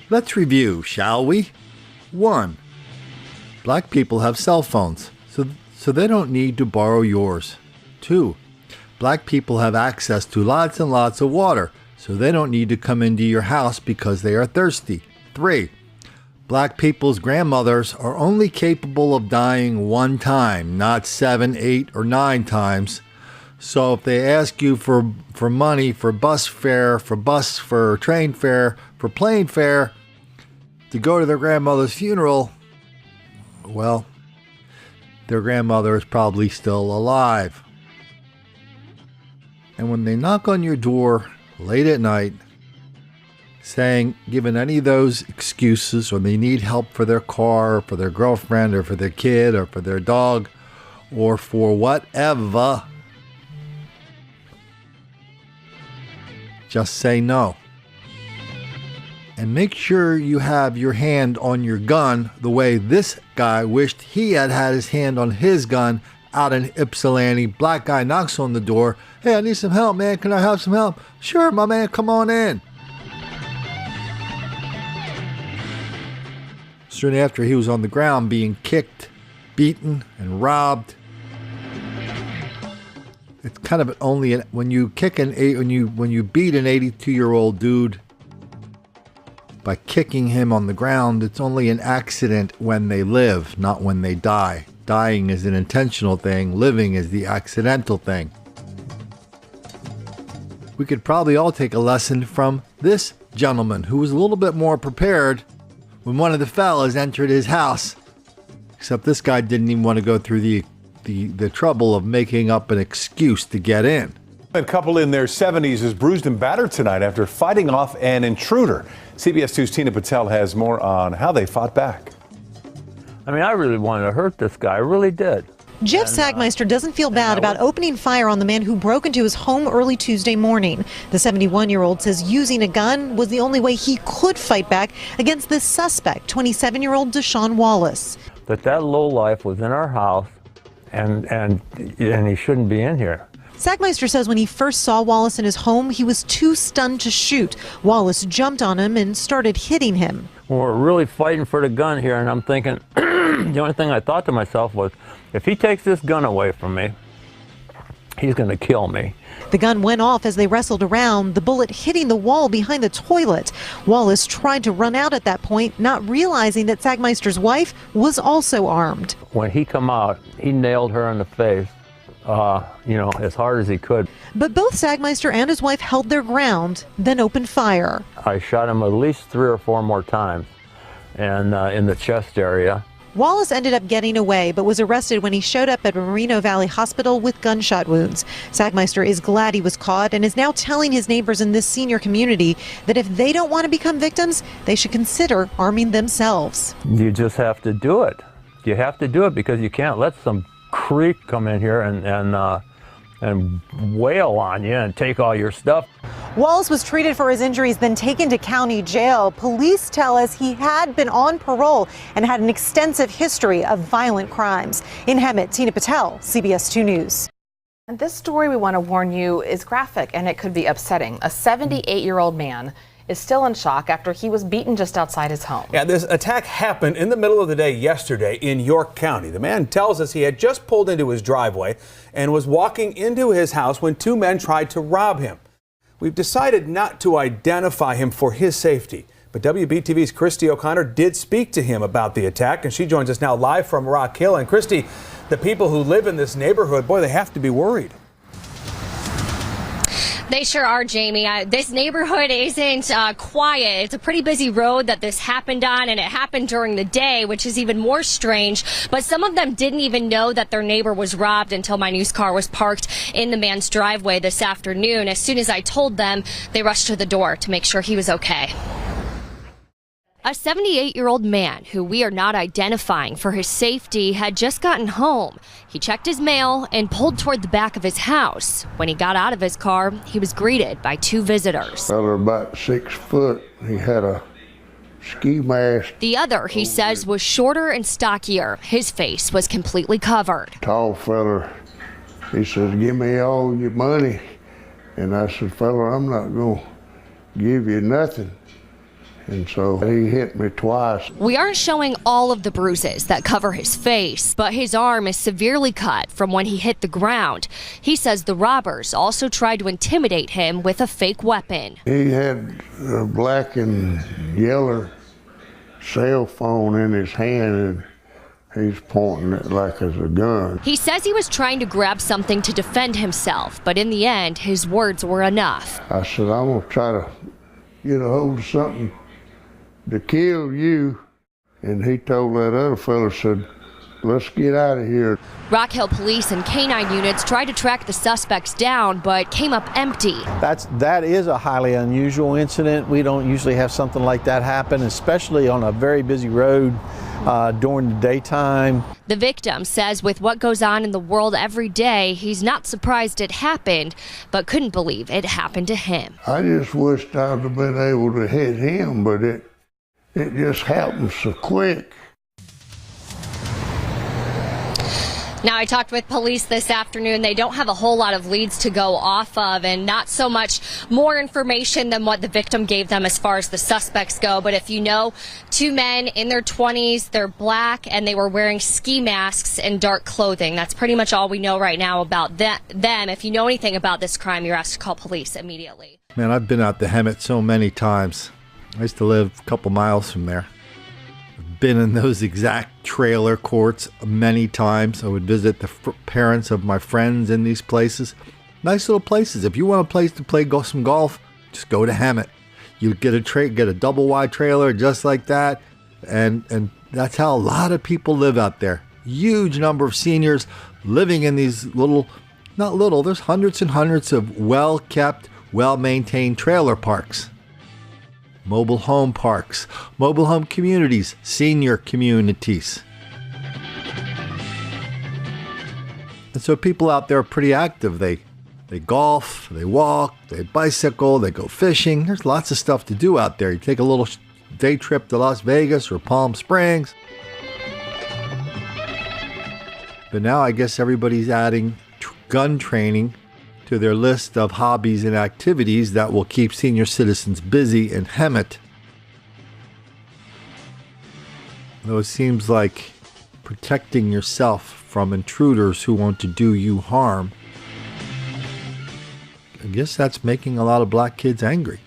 Let's review, shall we? 1. Black people have cell phones, so they don't need to borrow yours. 2. Black people have access to lots and lots of water, so they don't need to come into your house because they are thirsty. 3. Black people's grandmothers are only capable of dying one time, not 7, 8, or 9 times. So if they ask you for money, for bus fare, for train fare, for plane fare, to go to their grandmother's funeral, well, their grandmother is probably still alive. And when they knock on your door late at night, giving any of those excuses, or they need help for their car, or for their girlfriend, or for their kid, or for their dog, or for whatever, just say no. And make sure you have your hand on your gun the way this guy wished he had his hand on his gun out in Ypsilanti. Black guy knocks on the door. Hey, I need some help, man. Can I have some help? Sure, my man, come on in. Soon after, he was on the ground being kicked, beaten, and robbed. It's kind of only when you beat an 82-year-old dude by kicking him on the ground, it's only an accident when they live, not when they die. Dying is an intentional thing, living is the accidental thing. We could probably all take a lesson from this gentleman who was a little bit more prepared when one of the fellas entered his house. Except this guy didn't even want to go through the trouble of making up an excuse to get in. A couple in their 70s is bruised and battered tonight after fighting off an intruder. CBS 2's Tina Patel has more on how they fought back. I mean, I really wanted to hurt this guy. I really did. Jeff Sagmeister doesn't feel bad about opening fire on the man who broke into his home early Tuesday morning. The 71-year-old says using a gun was the only way he could fight back against this suspect, 27-year-old Deshaun Wallace. That lowlife was in our house, and he shouldn't be in here. Sagmeister says when he first saw Wallace in his home, he was too stunned to shoot. Wallace jumped on him and started hitting him. We're really fighting for the gun here, and I'm thinking, the only thing I thought to myself was, if he takes this gun away from me, he's going to kill me. The gun went off as they wrestled around, the bullet hitting the wall behind the toilet. Wallace tried to run out at that point, not realizing that Sagmeister's wife was also armed. When he come out, he nailed her in the face, as hard as he could. But both Sagmeister and his wife held their ground, then opened fire. I shot him at least 3 or 4 more times, and in the chest area. Wallace ended up getting away, but was arrested when he showed up at Moreno Valley Hospital with gunshot wounds. Sagmeister is glad he was caught and is now telling his neighbors in this senior community that if they don't want to become victims, they should consider arming themselves. You just have to do it. You have to do it because you can't let some creep come in here and wail on you and take all your stuff. Wallace was treated for his injuries, then taken to county jail. Police tell us he had been on parole and had an extensive history of violent crimes. In Hemet, Tina Patel, CBS 2 News. And this story, we want to warn you, is graphic and it could be upsetting. A 78-year-old man is still in shock after he was beaten just outside his home. Yeah, this attack happened in the middle of the day yesterday in York County. The man tells us he had just pulled into his driveway and was walking into his house when 2 men tried to rob him. We've decided not to identify him for his safety, but WBTV's Christy O'Connor did speak to him about the attack, and she joins us now live from Rock Hill. And Christy, the people who live in this neighborhood, boy, they have to be worried. They sure are, Jamie. This neighborhood isn't quiet. It's a pretty busy road that this happened on, and it happened during the day, which is even more strange. But some of them didn't even know that their neighbor was robbed until my news car was parked in the man's driveway this afternoon. As soon as I told them, they rushed to the door to make sure he was okay. A 78-year-old man who we are not identifying for his safety had just gotten home. He checked his mail and pulled toward the back of his house. When he got out of his car, he was greeted by 2 visitors. Fella about 6 foot. He had a ski mask. The other, he says, was shorter and stockier. His face was completely covered. Tall fella. He says, "Give me all your money." And I said, "Fella, I'm not going to give you nothing." And so he hit me twice. We aren't showing all of the bruises that cover his face, but his arm is severely cut from when he hit the ground. He says the robbers also tried to intimidate him with a fake weapon. He had a black and yellow cell phone in his hand, and he's pointing it like it's a gun. He says he was trying to grab something to defend himself, but in the end, his words were enough. I said, I'm going to try to get a hold of something to kill you. And he told that other fellow, said, let's get out of here. Rock Hill police and canine units tried to track the suspects down, but came up empty. That is a highly unusual incident. We don't usually have something like that happen, especially on a very busy road during the daytime. The victim says with what goes on in the world every day, he's not surprised it happened, but couldn't believe it happened to him. I just wished I'd have been able to hit him, but it just happened so quick. Now, I talked with police this afternoon. They don't have a whole lot of leads to go off of, and not so much more information than what the victim gave them as far as the suspects go. But if you know, two men in their 20s, they're black, and they were wearing ski masks and dark clothing. That's pretty much all we know right now about them. If you know anything about this crime, you're asked to call police immediately. Man, I've been out to Hemet so many times. I used to live a couple miles from there. Been in those exact trailer courts many times. I would visit the parents of my friends in these places. Nice little places. If you want a place to play some golf, just go to Hemet. You get a double wide trailer just like that, and that's how a lot of people live out there. Huge number of seniors living in these there's hundreds and hundreds of well-kept, well-maintained trailer parks. Mobile home parks, mobile home communities, senior communities. And so people out there are pretty active. They golf, they walk, they bicycle, they go fishing. There's lots of stuff to do out there. You take a little day trip to Las Vegas or Palm Springs. But now I guess everybody's adding gun training to their list of hobbies and activities that will keep senior citizens busy in Hemet. Though it seems like protecting yourself from intruders who want to do you harm, I guess that's making a lot of black kids angry.